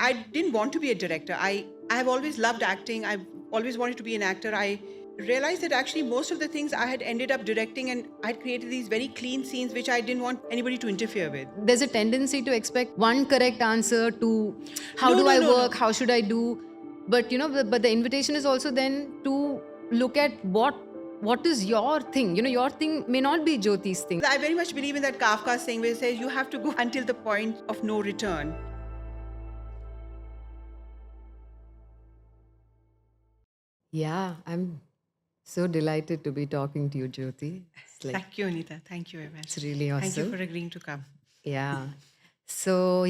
I didn't want to be a director. I have always loved acting. I've always wanted to be an actor. I realized that actually most of the things I had ended up directing, and I'd created these very clean scenes which I didn't want anybody to interfere with. There's a tendency to expect one correct answer to how No, do no, I no, work, no. how should I do. But but the invitation is also then to look at what is your thing. Your thing may not be Jyoti's thing. I very much believe in that Kafka saying where it says you have to go until the point of no return. Yeah, I'm so delighted to be talking to you, Jyoti. It's like, Thank you, Anita. Thank you very much. it's really Thank you awesome. for agreeing to come. Yeah. So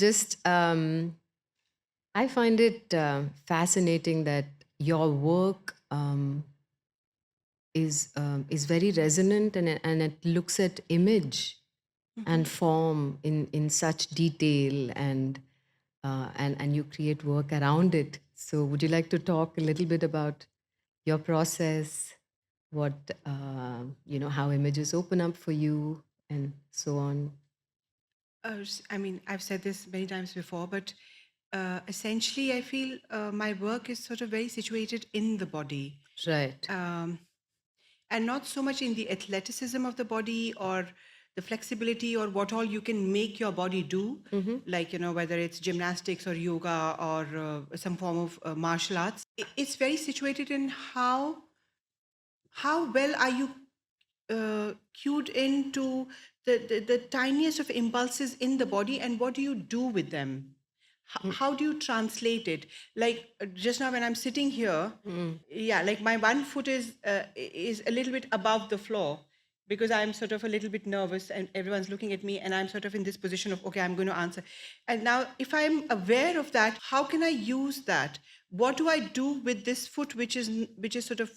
just I find it fascinating that your work is very resonant, and it looks at image and form in such detail, and you create work around it. So would you like to talk a little bit about your process, what how images open up for you, and so on? I mean, I've said this many times before, but essentially, I feel my work is sort of very situated in the body. Right. And not so much in the athleticism of the body or the flexibility or what all you can make your body do, like, whether it's gymnastics or yoga or some form of martial arts. It's very situated in how well are you cued into the tiniest of impulses in the body, and what do you do with them? How do you translate it? Like just now when I'm sitting here, yeah, like my one foot is a little bit above the floor because I'm sort of a little bit nervous and everyone's looking at me and I'm sort of in this position of, okay, I'm going to answer. And now if I'm aware of that, how can I use that? What do I do with this foot which is sort of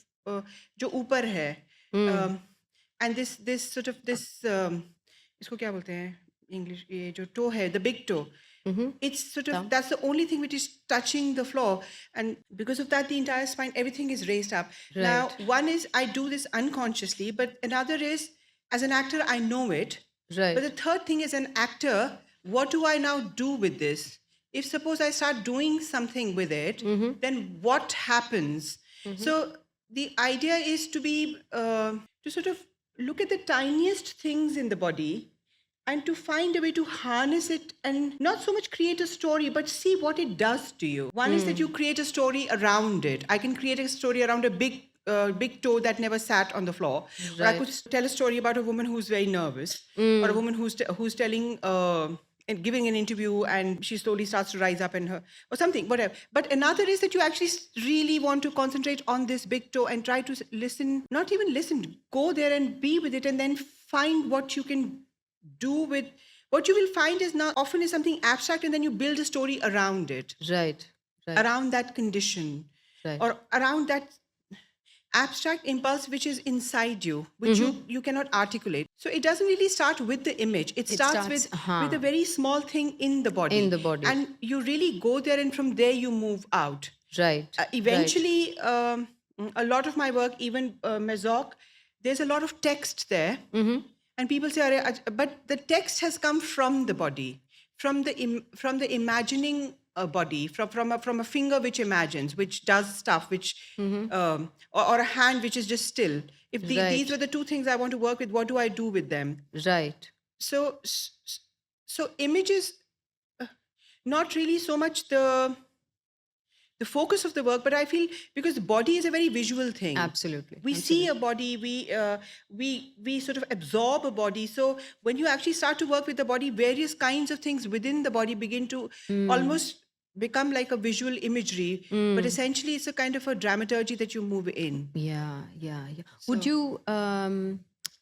जो ऊपर है, and this sort of this इसको क्या बोलते हैं English, ये जो toe है, the big toe, it's sort of, that's the only thing which is touching the floor, and because of that the entire spine, everything is raised up. Now Right. one is I do this unconsciously, but another is as an actor I know it. Right. But the third thing is, an actor, what do I now do with this? If suppose I start doing something with it, then what happens? So the idea is to be to sort of look at the tiniest things in the body and to find a way to harness it and not so much create a story, but see what it does to you. One is that you create a story around it. I can create a story around a big toe that never sat on the floor. Or I could tell a story about a woman who's very nervous, or a woman who's telling and giving an interview and she slowly starts to rise up in her or something, whatever. But another is that you actually really want to concentrate on this big toe and try to listen, not even listen, go there and be with it, and then find what you can do with what you will find is not often is something abstract, and then you build a story around it, Right. around that condition, Right. or around that abstract impulse which is inside you, which you cannot articulate. So it doesn't really start with the image. It starts with a very small thing in the body. In the body. And you really go there, and from there you move out. Right. Eventually, a lot of my work, even Mezok, there's a lot of text there. And people say, but the text has come from the body, from the imagining body, from a finger which imagines, which does stuff, which or a hand which is just still. If these were the two things I want to work with, what do I do with them? Right. So images, not really so much the focus of the work, but I feel because the body is a very visual thing. Absolutely. We see a body, we sort of absorb a body. So when you actually start to work with the body, various kinds of things within the body begin to almost become like a visual imagery. But essentially, it's a kind of a dramaturgy that you move in. Yeah.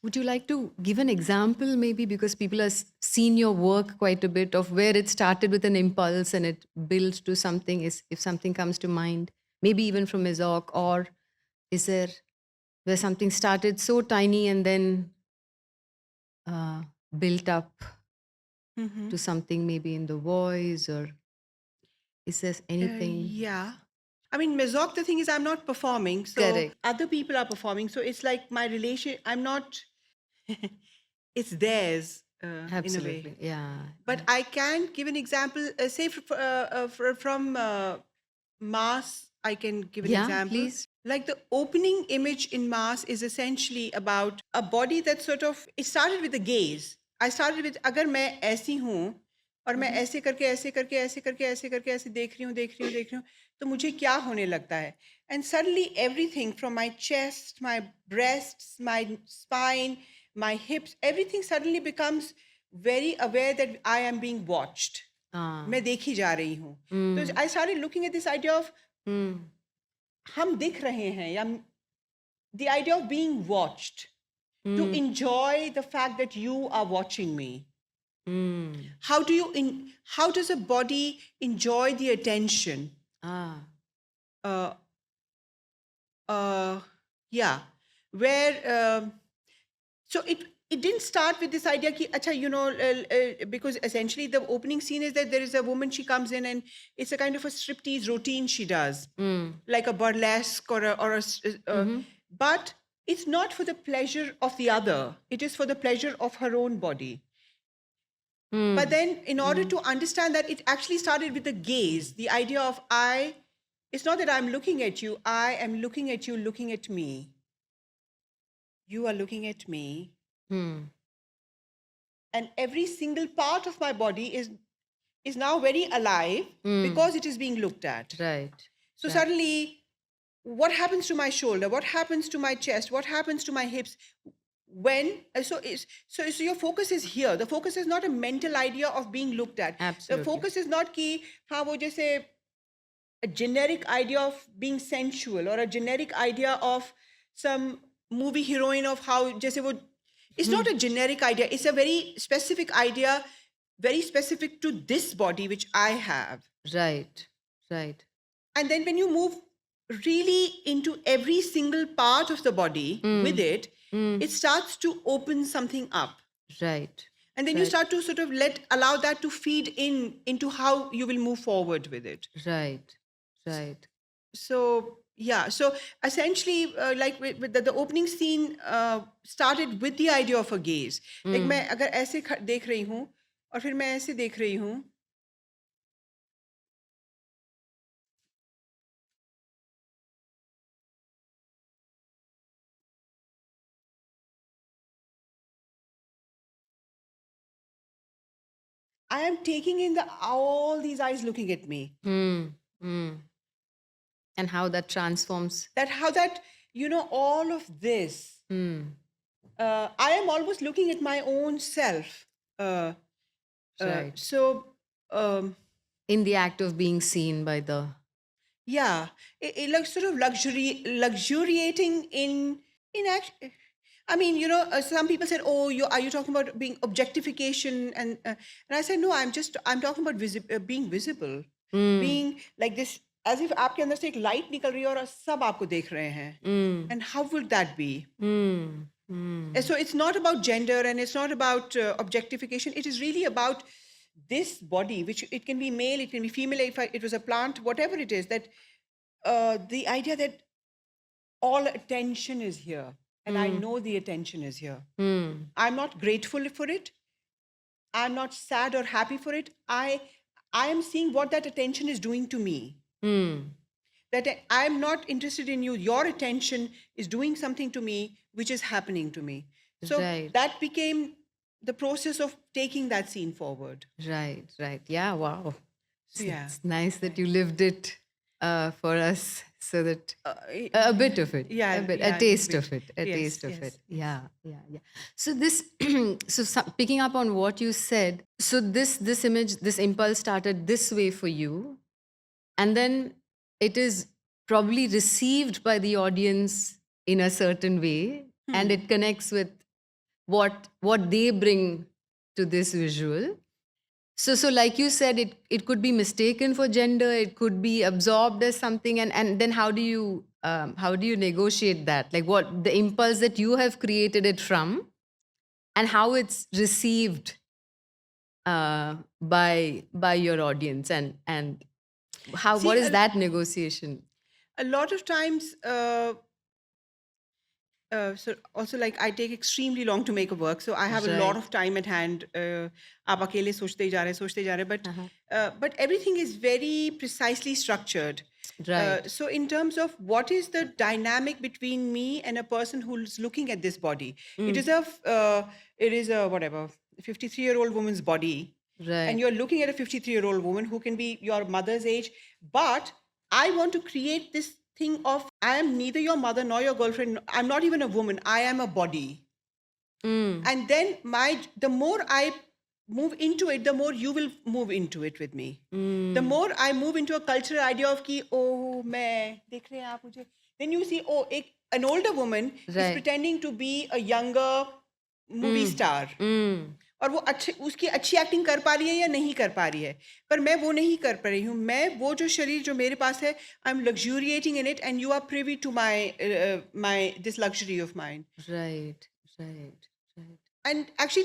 Would you like to give an example, maybe, because people have seen your work quite a bit, of where it started with an impulse and it built to something, if something comes to mind, maybe even from Mizok, or is there where something started so tiny and then built up to something maybe in the voice, or is there anything? Yeah. I mean, Mizok, the thing is, I'm not performing. So Correct. other people are performing. So it's like my relation, I'm not, it's theirs. in a way. Absolutely. Yeah. But I can give an example, say from Mass, I can give an Yeah, example. please. Like the opening image in Mass is essentially about a body that sort of, it started with the gaze. I started with, अगर मैं ऐसी हूँ और मैं ऐसे करके ऐसे करके ऐसे करके ऐसे करके ऐसे देख रही हूँ देख रही हूँ देख रही हूँ तो मुझे क्या होने लगता है. And suddenly everything from my chest, my breasts, my spine, my hips, everything suddenly becomes very aware that I am being watched. Ah. मैं देखी जा रही हूँ. So I started looking at this idea of हम दिख रहे हैं या the idea of being watched, to enjoy the fact that you are watching me. How does a body enjoy the attention? Ah. Uh, yeah, where so it didn't start with this idea ki, acha, because essentially the opening scene is that there is a woman, she comes in and it's a kind of a striptease routine she does, like a burlesque but it's not for the pleasure of the other, it is for the pleasure of her own body. But then in order to understand that, it actually started with the gaze, the idea of it's not that I'm looking at you, I am looking at you looking at me. You are looking at me. And every single part of my body is now very alive because it is being looked at. Right. So suddenly, what happens to my shoulder? What happens to my chest? What happens to my hips? So your focus is here. The focus is not a mental idea of being looked at. Absolutely. The focus is not ki हाँ वो जैसे a generic idea of being sensual or a generic idea of some movie heroine of how जैसे वो, it's not a generic idea, it's a very specific idea, very specific to this body which I have. Right. Right. And then when you move really into every single part of the body with it, it starts to open something up. Right. And then you start to sort of allow that to feed into how you will move forward with it. Right. Right. So yeah, so essentially like with the opening scene started with the idea of a gaze. Like मैं अगर ऐसे देख रही हूँ और फिर मैं ऐसे देख रही हूँ, I am taking in all these eyes looking at me. And how that transforms. How that, all of this, I am almost looking at my own self. Right. So, In the act of being seen by the. yeah, it like sort of luxuriating in action. I mean, some people said, "Oh, are you talking about being objectification?" And I said, "No, I'm talking about being visible, being like this, as if आपके अंदर से एक light निकल रही है और सब आपको देख रहे हैं." And how would that be? And so it's not about gender and it's not about objectification. It is really about this body, which it can be male, it can be female, if it was a plant, whatever it is, that the idea that all attention is here. And I know the attention is here. I'm not grateful for it. I'm not sad or happy for it. I am seeing what that attention is doing to me. That I'm not interested in you. Your attention is doing something to me, which is happening to me. So that became the process of taking that scene forward. Right, right. Yeah, wow. Yeah. It's nice that you lived it for us, so that a bit of it, a taste of it, taste of it. Yeah. So this, picking up on what you said, so this image, this impulse started this way for you, and then it is probably received by the audience in a certain way, and it connects with what they bring to this visual. So like you said, it could be mistaken for gender, it could be absorbed as something, and then how do you negotiate that? Like what the impulse that you have created it from, and how it's received by your audience, and how what is that negotiation? A lot of times so also like I take extremely long to make a work, so I have a lot Right. of time at hand. आप अकेले सोचते ही जा रहे, Uh-huh. but everything is very precisely structured. Right. So in terms of what is the dynamic between me and a person who's looking at this body, it Mm. is a whatever 53-year-old woman's body, and Right. you're looking at a 53-year-old woman who can be your mother's age, but I want to create this thing of I am neither your mother nor your girlfriend. I'm not even a woman. I am a body. Mm. And then the more I move into it, the more you will move into it with me. The Mm. more I move into a cultural idea of ki, oh, मैं देख रहे हैं आप मुझे. Then you see, oh, an older woman is Right. pretending to be a younger movie Mm. star. Mm. और वो उसकी अच्छी एक्टिंग कर पा रही है या नहीं कर पा रही है, पर मैं वो नहीं कर पा रही हूँ. मैं वो जो शरीर जो मेरे पास है, I am luxuriating in it and you are privy to my this luxury of mind. Right. Right. Right. And actually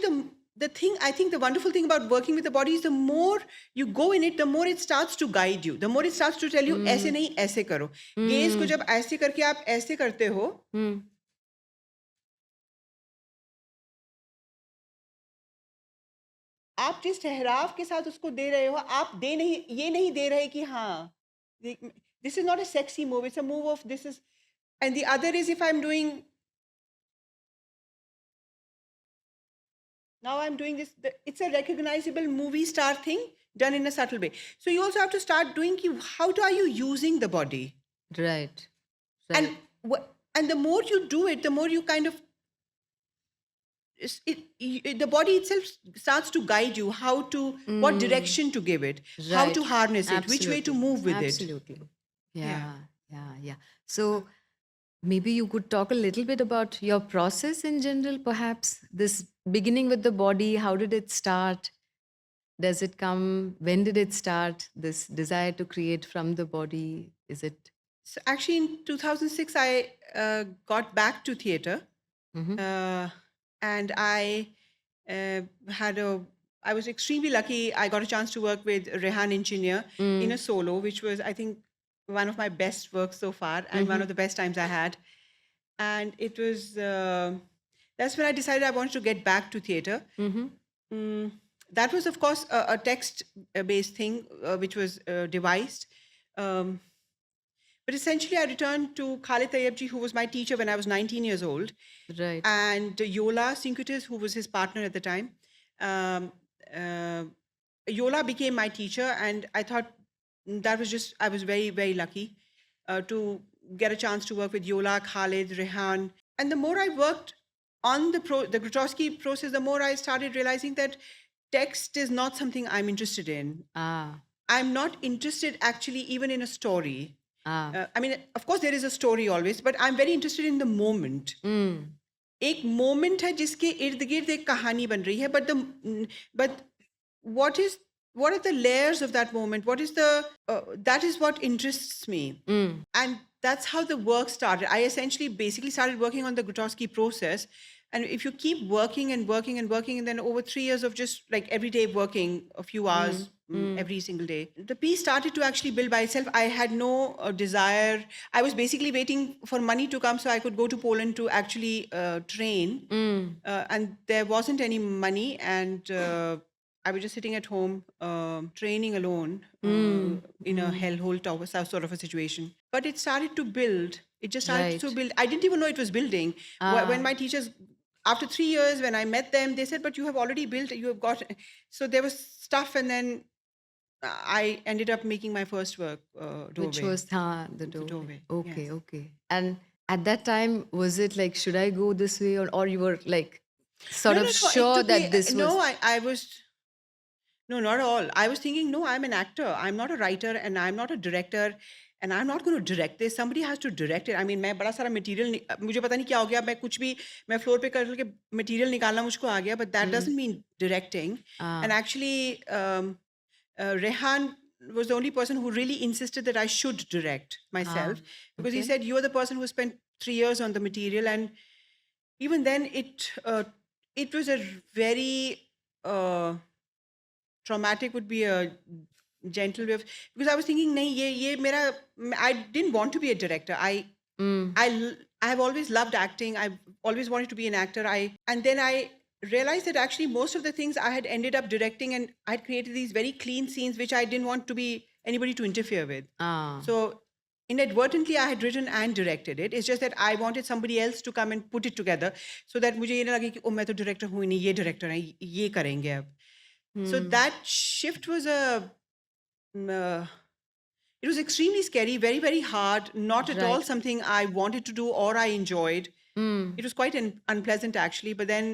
the thing, I think the wonderful thing about working with the body is the more you go in it, the more it starts to guide you, the more it starts to tell you ऐसे नहीं ऐसे करो. Gauge को जब ऐसे करके आप ऐसे करते हो, Mm. आप जिस ठहराव के साथ उसको दे रहे हो, आप ये नहीं दे रहे कि हाँ, this is not a sexy move, it's a move of this is. And the other is if I am doing now I'm doing this, it's a recognizable movie star thing done in a subtle way. So you also have to start doing how are you using the body. Right. And Right. and the more you do it, the more you kind of the body itself starts to guide you how to what direction to give it, how to Right. harness it, which way to Absolutely. move with it. Absolutely. Yeah. Yeah. Yeah. Yeah. So maybe you could talk a little bit about your process in general, perhaps. This beginning with the body, how did it start? Does it come? When did it start? This desire to create from the body? Is it? So actually in 2006 I got back to theater. Mhm. And I was extremely lucky. I got a chance to work with Rehan Engineer in a solo, which was, I think, one of my best works so far and one of the best times I had. And it was, that's when I decided I wanted to get back to theater. Mhm. That was, of course, a text-based thing, which was devised. But essentially, I returned to Khalid Tayyebji, who was my teacher when I was 19 years old, Right. and Yola Sinkutis, who was his partner at the time. Yola became my teacher, and I thought that was just, I was very, very lucky to get a chance to work with Yola, Khalid, Rehan. And the more I worked on the Grotowski process, the more I started realizing that text is not something I'm interested in. Ah. I'm not interested actually even in a story. Ah. I mean, of course, there is a story always, but I'm very interested in the moment. Mm. एक moment है जिसके इर्द गिर्द एक कहानी बन रही है, but what are the layers of that moment? What is that is what interests me. And that's how the work started. I essentially basically started working on the Grotowski process. And if you keep working and working and working, and then over 3 years of just like every day working a few hours every single day, the piece started to actually build by itself. I had no desire. I was basically waiting for money to come so I could go to Poland to actually train. And there wasn't any money. And I was just sitting at home training alone in a hellhole sort of a situation. But it started to build. It just started to Right. build. I didn't even know it was building. When my teachers, after 3 years, when I met them, they said, but you have already built, you have got. So there was stuff, and then I ended up making my first work, Which Doorway. was the doorway. Doorway, Okay, yes. okay. And at that time, was it like, should I go this way, or you were like sort No, of no, no. It sure took me. that this No, was? I was. No, not at all. I was thinking, no, I'm an actor. I'm not a writer, and I'm not a director, and I'm not going to direct this. Somebody has to direct it. I mean, मैं बड़ा सारा material मुझे पता नहीं क्या हो गया. मैं कुछ भी मैं floor पे करके material निकालना मुझको आ गया. But that doesn't mean directing. And Ah. actually, Rehan was the only person who really insisted that I should direct myself, because he Okay. said, you are the person who spent 3 years on the material. And even then it was a very traumatic would be a gentle way of, because I was thinking nahi ye mera, I didn't want to be a director. Mm. I have always loved acting. I've always wanted to be an actor. And then I realized that actually most of the things I had ended up directing, and I'd created these very clean scenes which I didn't want to be anybody to interfere with. Ah. So inadvertently I had written and directed it. It's just that I wanted somebody else to come and put it together so that मुझे ये ना लगे कि ओ मैं तो director हूँ ही नहीं, ये director हैं, ये करेंगे अब. So that shift was it was extremely scary, very, very hard, not at all Right. something I wanted to do or I enjoyed. Mm. It was quite unpleasant actually, but then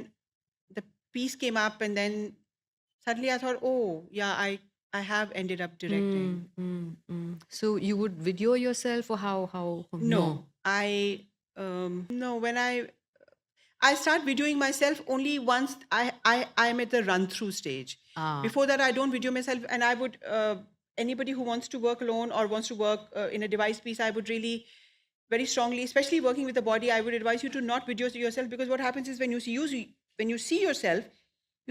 the piece came up and then suddenly I thought, oh, yeah, I have ended up directing. So you would video yourself, or how? No, no, when I start videoing myself only once I'm at the run through stage. Ah. Before that, I don't video myself, and I would anybody who wants to work alone or wants to work in a device piece, I would really very strongly, especially working with the body, I would advise you to not video yourself, because what happens is when you see yourself,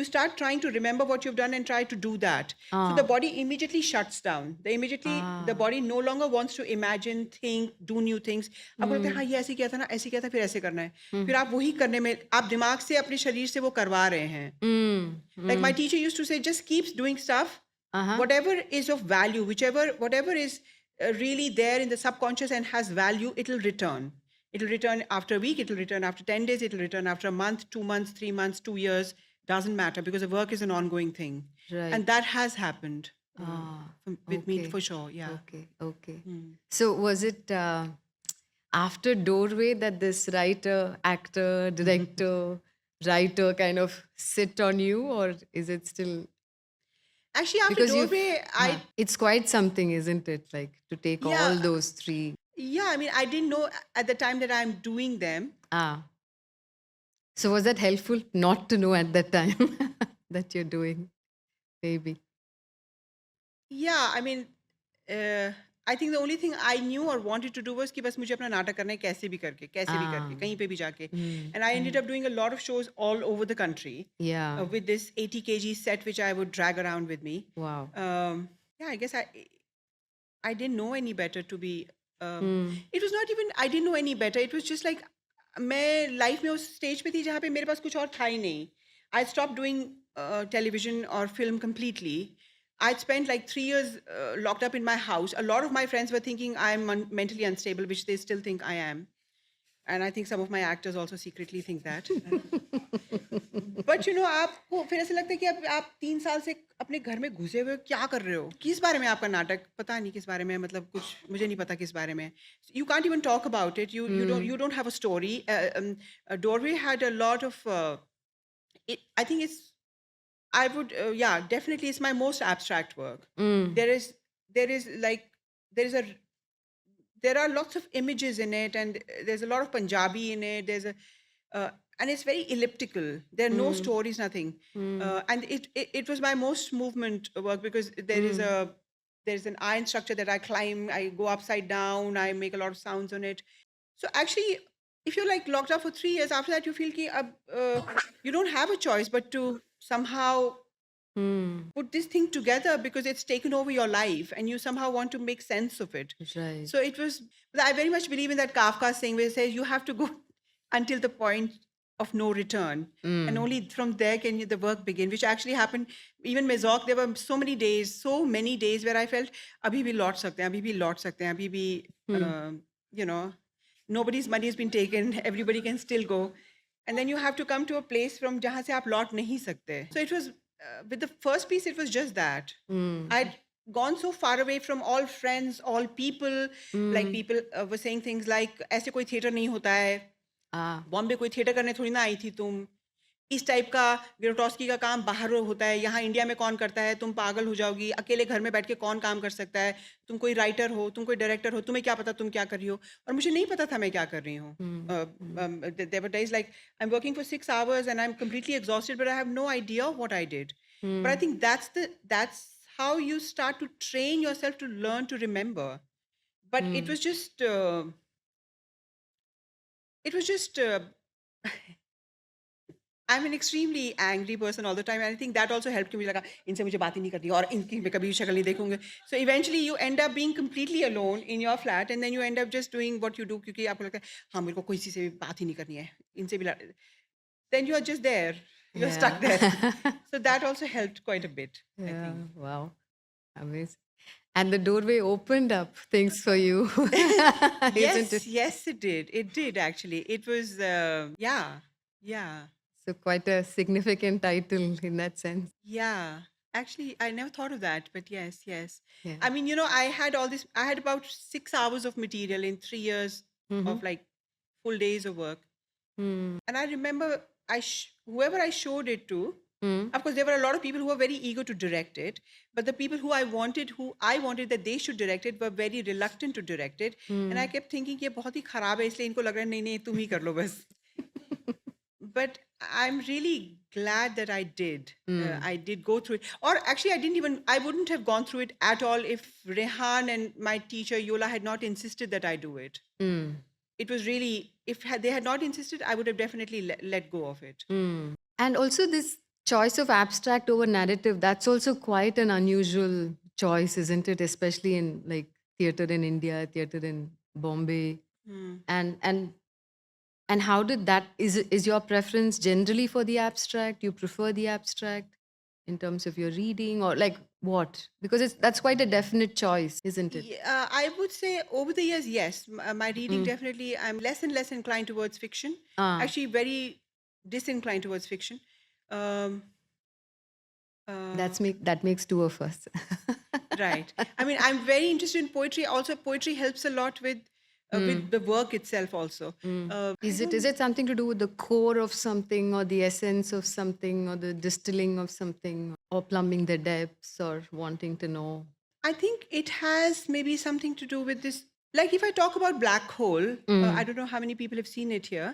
you start trying to remember what you've done and try to do that. So the Ah. body immediately shuts down. The body no longer wants to imagine, think, do new things. आप बोलते हैं हाँ ये ऐसे किया था ना, ऐसे किया था, फिर ऐसे करना है. फिर आप वही करने में आप दिमाग से अपने शरीर से वो करवा रहे हैं. Like my teacher used to say, just keep doing stuff. Whatever is of value, whatever is really there in the subconscious and has value, it'll return. It'll return after a week, it'll return after 10 days, it'll return after a month, 2 months, 3 months, 2 years. Doesn't matter, because the work is an ongoing thing. Right. And that has happened with me Okay. for sure. Yeah. Okay. So was it after Doorway that this writer, actor, director, writer kind of sit on you, or is it still? Actually, after Because Doorway, it's quite something, isn't it? Like to take all Yeah. those three. I mean, I didn't know at the time that I'm doing them. So was that helpful not to know at that time that you're doing? Maybe. Yeah, I mean, I think the only thing I knew or wanted to do was कि बस मुझे अपना नाटक करना है कैसे भी करके कहीं पे भी जाके. And I ended up doing a lot of shows all over the country Yeah. with this 80 kg set which I would drag around with me. Wow. Yeah, I guess I didn't know any better to be. It was not even I didn't know any better. It was just like मैं life में उस stage पे थी जहाँ पे मेरे पास कुछ और था ही नहीं. I stopped doing television or film completely. I'd spent like 3 years locked up in my house. A lot of my friends were thinking I'm mentally unstable, which they still think I am. And I think some of my actors also secretly think that. But you know, आपको फिर ऐसा लगता है कि आप 3 साल से अपने घर में घुसे हुए हो, क्या कर रहे हो? किस बारे में आपका नाटक? पता नहीं किस बारे में, मतलब कुछ मुझे नहीं पता किस बारे में. You can't even talk about it. You don't have a story. Doorway had a lot of. I think it's. I would definitely it's my most abstract work. There is like there are lots of images in it, and there's a lot of Punjabi in it. There's a and it's very elliptical. There are no stories, nothing. And it was my most movement work, because there's an iron structure that I climb. I go upside down. I make a lot of sounds on it. So actually, if you're like locked up for 3 years, after that you feel ki you don't have a choice but to somehow put this thing together, because it's taken over your life and you somehow want to make sense of it. Right. So it was, I very much believe in that Kafka thing where it says you have to go until the point of no return. And only from there can the work begin, which actually happened. Even Mezok, there were so many days where I felt, abhi bhi laut sakte hain, abhi bhi laut sakte hain, abhi bhi, you know, nobody's money has been taken, everybody can still go. And then you have to come to a place from jahan se aap laut nahi sakte. So it was, with the first piece, it was just that. I'd gone so far away from all friends, all people. Like people were saying things like, ऐसे कोई theater नहीं होता है. बॉम्बे कोई theatre करने थोड़ी ना आई थी तुम. इस टाइप का ग्रोटोस्की का काम बाहर होता है, यहाँ इंडिया में कौन करता है, तुम पागल हो जाओगी, अकेले घर में बैठ के कौन काम कर सकता है, तुम कोई राइटर हो, तुम कोई डायरेक्टर हो, तुम्हें क्या पता तुम क्या कर रही हो. और मुझे नहीं पता था मैं क्या कर रही हूँ. There were days like I'm working for 6 hours and I'm completely exhausted, but I have no idea what I did. But I think that's how you start to train yourself to learn to remember. But it was just I'm an extremely angry person all the time, and I think that also helped. कि मुझे लगा इनसे मुझे बात ही नहीं करनी और इनकी मैं कभी शक्ल नहीं देखूंगी. So eventually you end up being completely alone in your flat, and then you end up just doing what you do क्योंकि आपको लगता है हाँ मेरे को कोई किसी से भी बात ही नहीं करनी है, इनसे भी then you are just there, you're stuck there. Yeah. So that also helped quite a bit, I Yeah. think. Wow. Amazing. And the doorway opened up things for you, isn't Yes, it? yes, it did. It did actually. It was, yeah. So quite a significant title in that sense. Yeah, actually, I never thought of that, but yes, yes. Yeah. I mean, I had about 6 hours of material in 3 years Mm-hmm. of like full days of work. Mm. And I remember whoever I showed it to, Mm. of course, there were a lot of people who were very eager to direct it, but the people who I wanted that they should direct it were very reluctant to direct it. And I kept thinking, ये बहुत ही खराब है, इसलिए इनको लग रहा है नहीं नहीं तुम ही कर लो बस. But I'm really glad that I did. I did go through it. Or actually, I wouldn't have gone through it at all if Rehan and my teacher Yola had not insisted that I do it. Mm. It was really, they had not insisted, I would have definitely let go of it. Mm. And also this choice of abstract over narrative, that's also quite an unusual choice, isn't it? Especially in like theater in India, theater in Bombay. And how did that is your preference generally for the abstract? You prefer the abstract in terms of your reading, or like what? Because that's quite a definite choice, isn't it? Yeah, I would say over the years, yes. My reading definitely, I'm less and less inclined towards fiction. Ah. Actually, very disinclined towards fiction. Um, That makes two of us. Right. I mean, I'm very interested in poetry. Also, poetry helps a lot with the work itself. Also, Is it something to do with the core of something, or the essence of something, or the distilling of something, or plumbing the depths, or wanting to know? I think it has maybe something to do with this. Like if I talk about Black Hole, I don't know how many people have seen it here,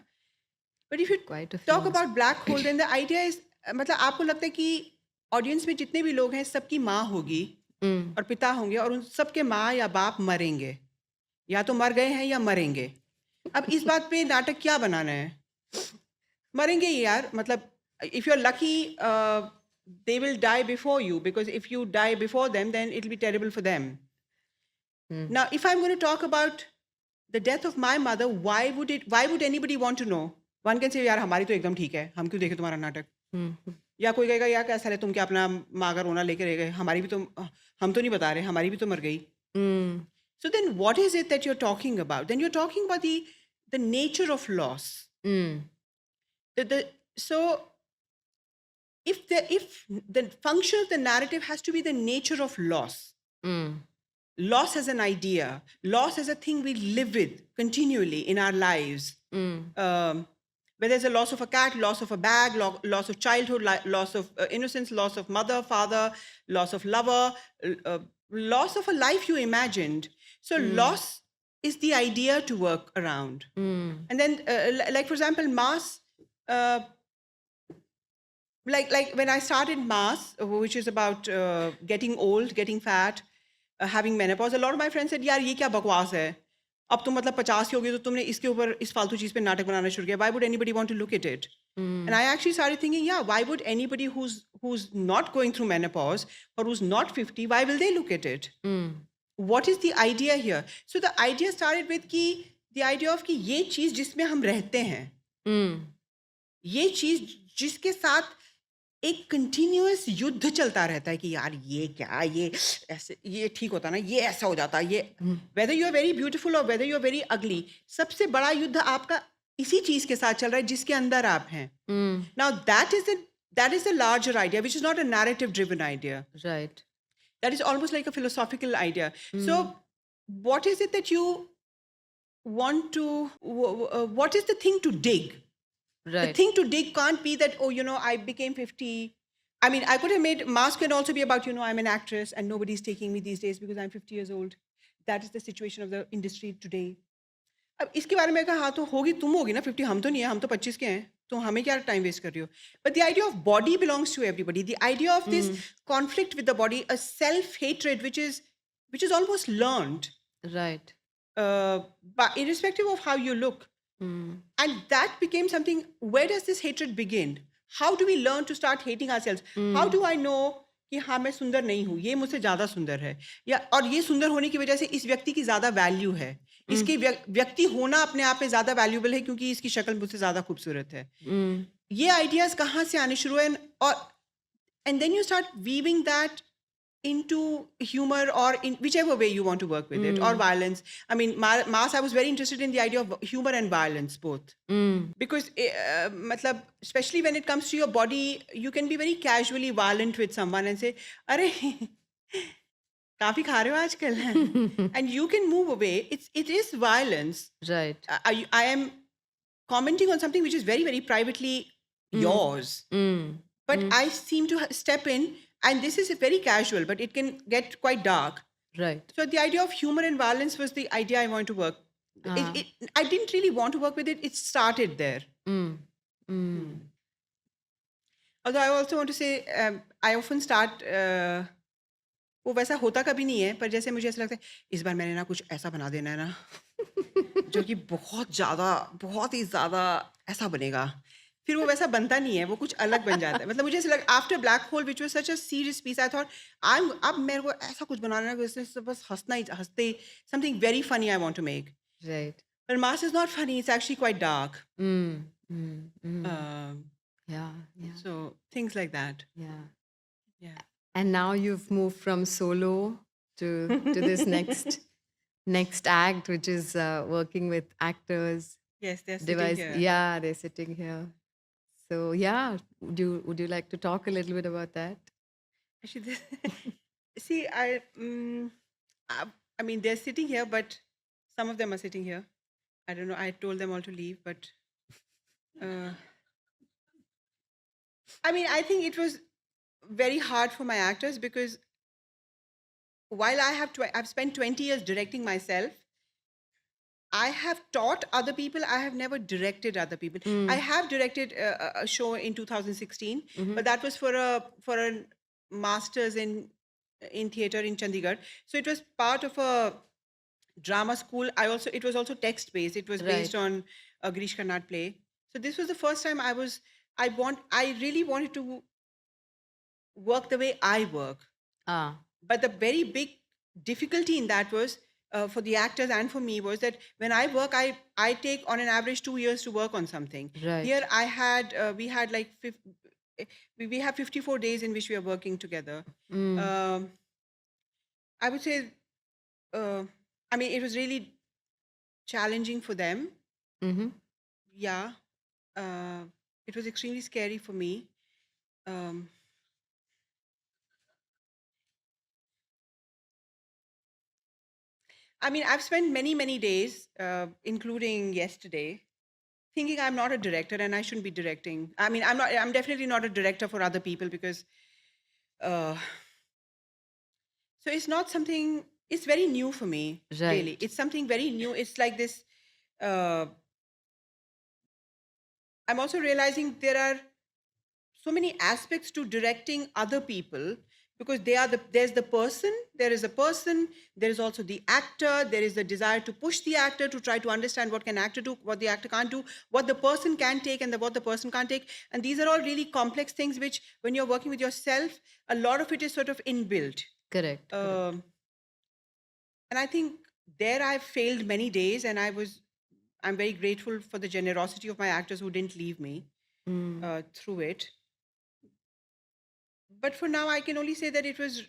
but if you Quite a few. talk about Black Hole, then the idea is, मतलब आपको लगता है कि audience में जितने भी लोग हैं सबकी माँ होगी और पिता होंगे और उन सबके माँ या बाप मरेंगे, या तो मर गए हैं या मरेंगे. अब इस बात पे नाटक क्या बनाना है? मरेंगे ही यार. मतलब if you're lucky, they will die before you, because if you die before them, then it'll be terrible for them. Now, if I'm going to talk about the death of my mother, why would anybody want to know? One can say, यार हमारी तो एकदम ठीक है, हम क्यों देखें तुम्हारा नाटक? या कोई कहेगा यार कैसा है, तुम क्या अपना माँ का रोना लेके रह गए, हमारी भी तो, हम तो नहीं बता रहे, हमारी भी तो मर गई. So then what is it that you're talking about? Then you're talking about the nature of loss. So if the function of the narrative has to be the nature of loss, loss as an idea, loss as a thing we live with continually in our lives, where there's a loss of a cat, loss of a bag, loss of childhood, loss of innocence, loss of mother, father, loss of lover, loss of a life you imagined. So loss is the idea to work around. And then, like for example, mass, like when I started mass, which is about getting old, getting fat, having menopause, a lot of my friends said, यार ये क्या बकवास है? अब तुम मतलब 50 की हो गई तो तुमने इसके ऊपर इस फालतू चीज पे नाटक बनाना शुरू किया. Why would anybody want to look at it? And I actually started thinking, yeah, why would anybody who's not going through menopause or who's not 50, why will they look at it? What is the idea here? So the idea started with the idea of कि ये चीज जिसमें हम रहते हैं, ये चीज जिसके साथ एक कंटिन्यूअस युद्ध चलता रहता है कि यार ये क्या, ये ऐसे, ये ठीक होता ना, ये ऐसा हो जाता, ये whether you are very beautiful or whether you are very ugly, सबसे बड़ा युद्ध आपका इसी चीज के साथ चल रहा है जिसके अंदर आप हैं. Now that is the larger idea, which is not a narrative driven idea. Right. That is almost like a philosophical idea. So what is it that you want to, what is the thing to dig? Right. The thing to dig can't be that, oh, I became 50. I mean, I could have made, Mask can also be about, I'm an actress and nobody's taking me these days because I'm 50 years old. That is the situation of the industry today. अब इसके बारे में कहा हाँ तो होगी, तुम होगी ना 50, हम तो नहीं है, हम तो 25 के हैं, तो हमें क्या टाइम वेस्ट कर रही हो? But the idea of body belongs to everybody. The idea of this conflict with the body, a self-hatred which is almost learned. Right. But irrespective of how you look. And that became something, where does this hatred begin? how do we learn to start hating ourselves? How do I know कि हाँ मैं सुंदर नहीं हूँ, ये मुझसे ज्यादा सुंदर है, या और ये सुंदर होने की वजह से इस व्यक्ति की ज्यादा वैल्यू है, इसके व्यक्ति होना अपने आप में ज्यादा वैल्यूबल है क्योंकि इसकी शक्ल मुझसे ज्यादा खूबसूरत है. ये आइडियाज कहाँ से आने शुरू हुए, और and then you start weaving that into humor, or in whichever way you want to work with it, or violence. I mean, Mass, I was very interested in the idea of humor and violence both, because matlab, especially when it comes to your body, you can be very casually violent with someone and say, "Arey, काफी खा रहे हो आजकल," and you can move away. It is violence. Right. I am commenting on something which is very, very privately yours. But I seem to step in, and this is very casual, but it can get quite dark. Right. So the idea of humor and violence was the idea I wanted to work. I didn't really want to work with it. It started there. Although I also want to say, I often start, वो वैसा होता कभी नहीं है, पर जैसे मुझे ऐसा लगता है इस बार मैंने ना कुछ ऐसा बना देना है ना जो कि बहुत ही ज्यादा ऐसा बनेगा, फिर वो वैसा बनता नहीं है, वो कुछ अलग बन जाता है. मतलब मुझे ऐसा लगा after black hole which was such a serious piece, I thought अब मेरे को ऐसा कुछ बनाना है जिससे बस हंसते something very funny I want to make. Right. But Mass is not funny, it's actually quite dark. Yeah. So things like that. Yeah. Yeah. And now you've moved from solo to this next act, which is working with actors. Yes, they're sitting here. Yeah, they're sitting here. So yeah, would you like to talk a little bit about that? Actually, see, I mean, they're sitting here, but some of them are sitting here. I don't know. I told them all to leave, but I mean, I think it was very hard for my actors because while I've spent 20 years directing myself, I have taught other people. I have never directed other people. I have directed a show in 2016, but that was for a master's in theater in Chandigarh. So it was part of a drama school. It was also text based. It was based on a Girish Karnad play. So this was the first time I really wanted to work the way I work. But the very big difficulty in that was for the actors and for me was that when I work, I take on an average 2 years to work on something. Right. Here we had like we have 54 days in which we are working together. I would say, I mean, it was really challenging for them. Yeah. It was extremely scary for me. I mean, I've spent many, many days, including yesterday, thinking I'm not a director and I shouldn't be directing. I mean, I'm definitely not a director for other people because, so it's not something, it's very new for me, really. Right. It's something very new. It's like this, I'm also realizing there are so many aspects to directing other people because there's the person, there is a person, there is also the actor, there is the desire to push the actor to try to understand what can actor do, what the actor can't do, what the person can take and what the person can't take. And these are all really complex things which when you're working with yourself, a lot of it is sort of inbuilt. Correct. And I think there I've failed many days, and I'm very grateful for the generosity of my actors who didn't leave me through it. But for now, I can only say that it was,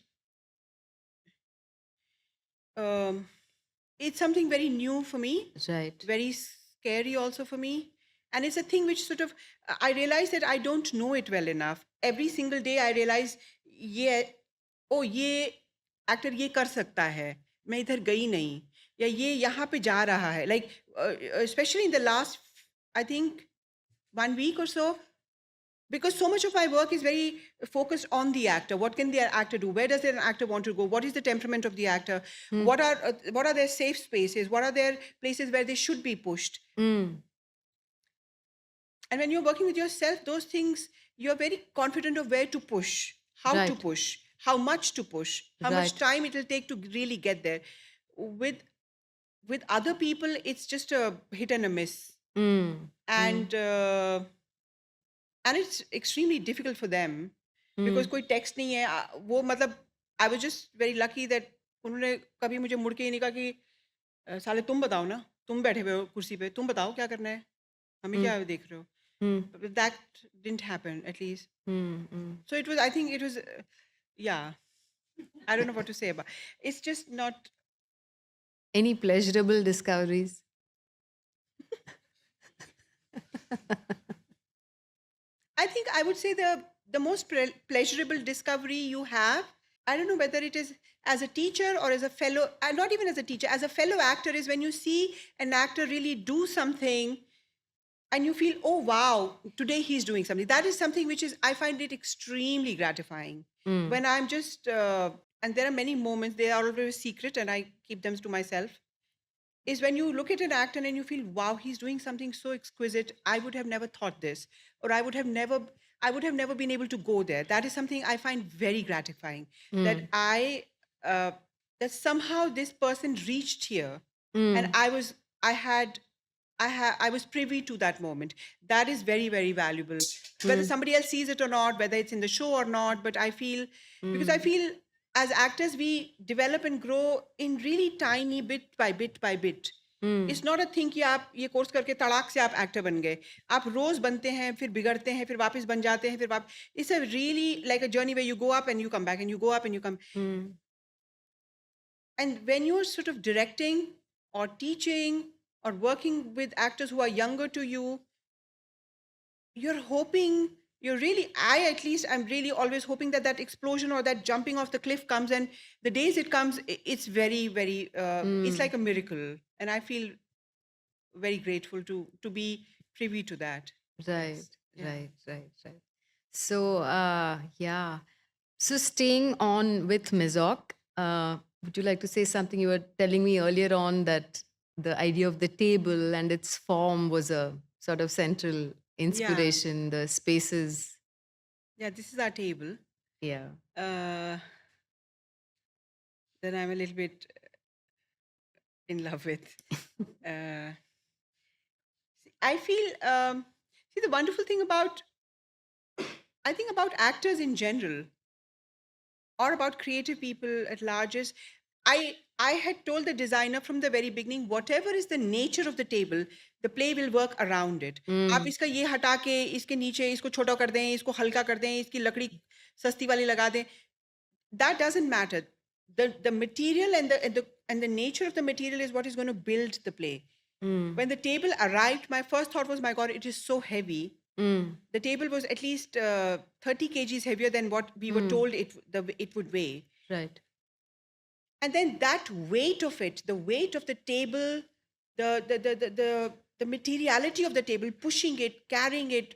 it's something very new for me, Right. very scary also for me. And it's a thing which sort of, I realize that I don't know it well enough. Every single day I realize, ये actor ये कर सकता है, मैं इधर गई नहीं, या ये यहाँ पे जा रहा है. Like, especially in the last, I think, 1 week or so, because so much of my work is very focused on the actor. What can the actor do? Where does an actor want to go? What is the temperament of the actor? What are their safe spaces? What are their places where they should be pushed? And when you're working with yourself, those things, you're very confident of where to push, how to Right. push, how much to push, how much Right. time it will take to really get there. With other people, it's just a hit and a miss. And and it's extremely difficult for them because कोई text नहीं है वो मतलब I was just very lucky that उन्होंने कभी मुझे मुड़ के ही नहीं कहा कि साले तुम बताओ ना तुम बैठे हुए हो कुर्सी पे तुम बताओ क्या करना है हमें क्या देख रहे हो But that didn't happen at least so it was I think it was yeah I don't know what to say about it's just not Any pleasurable discoveries? I think I would say the most pleasurable discovery you have. I don't know whether it is as a teacher or as a fellow, not even as a teacher, as a fellow actor, is when you see an actor really do something and you feel, oh wow, today he's doing something. That is something which is I find it extremely gratifying. When I'm just and there are many moments, they are always secret and I keep them to myself. Is when you look at an actor and you feel, wow, he's doing something so exquisite. I would have never thought this, or I would have never been able to go there. That is something I find very gratifying. That that somehow this person reached here, and I was privy to that moment. That is very, very valuable. Whether somebody else sees it or not, whether it's in the show or not, but I feel because I feel as actors we develop and grow in really tiny bit by bit by bit. It's not a thing कि आप ये course करके तड़ाक से आप actor बन गए आप रोज बनते हैं फिर बिगड़ते हैं फिर वापस बन जाते हैं फिर it's a really like a journey where you go up and you come back and you go up and you come and when you're sort of directing or teaching or working with actors who are younger to you you're hoping you're really I at least I'm really always hoping that that explosion or that jumping off the cliff comes and the days it comes it's very very it's like a miracle and I feel very grateful to be privy to that Right, yes yeah right. So, yeah. So, staying on with Mizok, would you like to say something? You were telling me earlier on that the idea of the table and its form was a sort of central inspiration, the spaces. yeah this is our table Yeah. that I'm a little bit in love with uh, I feel see the wonderful thing about I think about actors in general or about creative people at large is I had told the designer from the very beginning whatever is the nature of the table the play will work around it आप इसका ये हटा के इसके नीचे इसको छोटा कर दें इसको हल्का कर दें इसकी लकड़ी सस्ती वाली लगा दें that doesn't matter the material and the nature of the material is what is going to build the play when the table arrived my first thought was my god it is so heavy the table was at least 30 kgs heavier than what we were told it would weigh. Right. And then that weight of it, the weight of the table, the materiality of the table, pushing it, carrying it,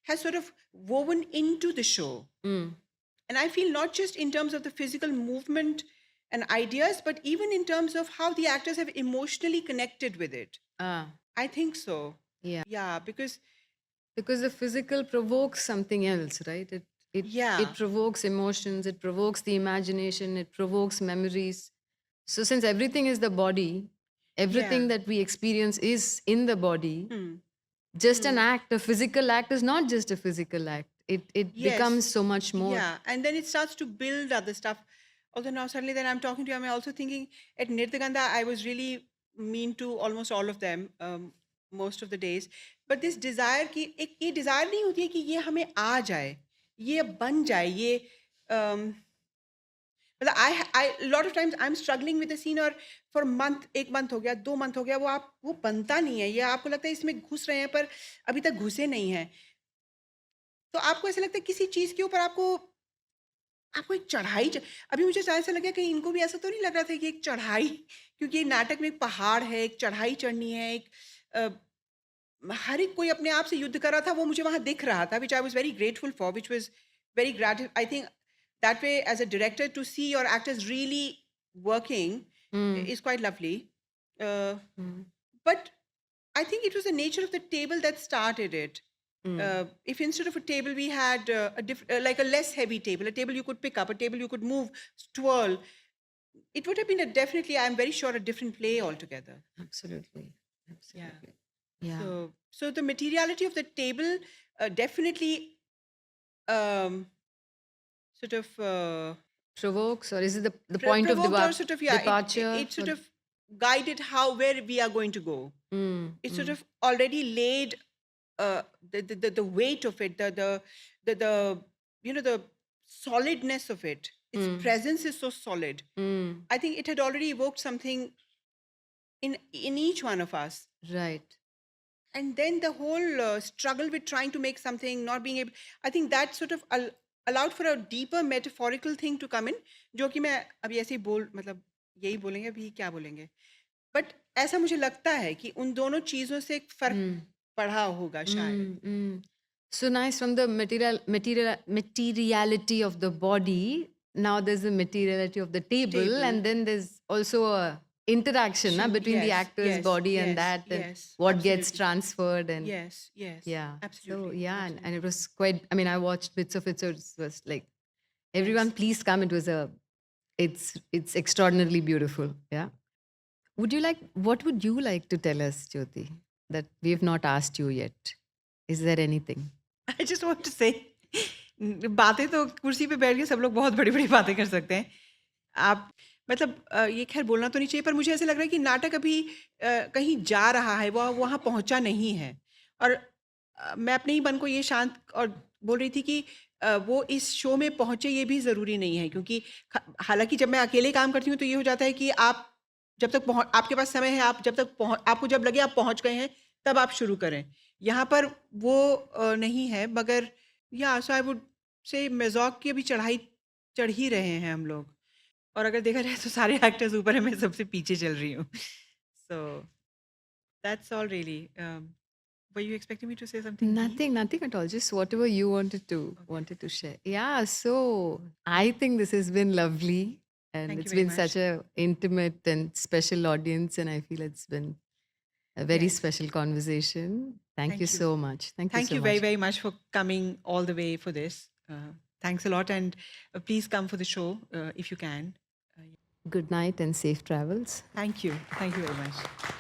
has sort of woven into the show. And I feel not just in terms of the physical movement and ideas, but even in terms of how the actors have emotionally connected with it. I think so. Yeah. Yeah, because the physical provokes something else, right? It provokes emotions, it provokes the imagination, it provokes memories. So since everything is the body, everything that we experience is in the body, just an act, a physical act is not just a physical act. It becomes so much more. Yeah, and then it starts to build other stuff. Although now suddenly then I'm talking to you, I'm also thinking at Nirtaganda, I was really mean to almost all of them most of the days. But this desire कि एक ये desire नहीं होती है कि ये हमें आ जाए, ये बन जाए, ये मतलब I lot of times I'm struggling with a scene और for a month, एक month हो गया, 2 month हो गया, वो बनता नहीं है, या आपको लगता है इसमें घुस रहे हैं पर अभी तक घुसे नहीं हैं. तो आपको ऐसा लगता है किसी चीज़ के ऊपर आपको एक चढ़ाई अभी मुझे ऐसा लगा कि इनको भी ऐसा तो नहीं लग रहा था कि एक चढ़ाई क्योंकि ये नाटक में एक पहाड़ है एक चढ़ाई चढ़नी है एक हर एक कोई अपने आप से युद्ध कर रहा था वो मुझे वहां दिख रहा था which I was very grateful for which was very I think that way as a director to see your actors really working is quite lovely but I think it was the nature of the table that started it. If instead of a table we had like a less heavy table, a table you could pick up, a table you could move, twirl, it would have been definitely, I'm very sure, a different play altogether. Absolutely. Yeah. Yeah. So the materiality of the table definitely um, sort of Provokes, or is it the point of provoked, or sort of, yeah, departure? it sort of guided how where we are going to go. It sort of already laid the weight of it, the the solidness of it. Its presence is so solid. I think it had already evoked something in each one of us. Right. And then the whole struggle with trying to make something, not being able, I think that sort of allowed for a deeper metaphorical thing to come in, जो कि मैं अभी ऐसे ही बोल मतलब यही बोलेंगे, अभी क्या बोलेंगे, बट ऐसा मुझे लगता है कि उन दोनों चीजों से एक फर्क पड़ा होगा शायद. So nice. From the materiality of the body, now there's the materiality of the table, and then there's also a interaction between the Yes, actor's yes, body and yes, that, and yes, what gets absolutely. transferred, and Yes, yes, yeah. So absolutely. yeah, and it was quite. I mean, I watched bits of it, so it was like, everyone, please come. It's extraordinarily beautiful. Yeah. What would you like to tell us, Jyoti, that we have not asked you yet? Is there anything? I just want to say, बातें तो कुर्सी पे बैठ के सब लोग बहुत बड़ी बड़ी बातें कर सकते हैं. आप मतलब ये खैर बोलना तो नहीं चाहिए, पर मुझे ऐसा लग रहा है कि नाटक अभी कहीं जा रहा है, वो वहाँ पहुँचा नहीं है. और मैं अपने ही मन को ये शांत और बोल रही थी कि वो इस शो में पहुँचे ये भी ज़रूरी नहीं है, क्योंकि हालांकि जब मैं अकेले काम करती हूँ तो ये हो जाता है कि आप जब तक आपके पास समय है, आप जब तक आपको जब लगे आप पहुँच गए हैं, तब आप शुरू करें. यहाँ पर वो नहीं है, मगर या सो आई वुड से मेज़ॉक की अभी चढ़ाई चढ़ ही रहे हैं हम लोग. और अगर देखा जाए तो सारे एक्टर्स ऊपर है, मैं सबसे पीछे चल रही हूँ. So that's all really. Were you expecting me to say something? Nothing at all. Just whatever you wanted to share. Yeah. So I think this has been lovely, and Thank you it's very been such much. a intimate and special audience, and I feel it's been a very Yes. special conversation. Thank you Thank you. so much. Thank you Thank so you very, much. very much for coming all the way for this. Thanks a lot, and please come for the show if you can. Good night and safe travels. Thank you. Thank you very much.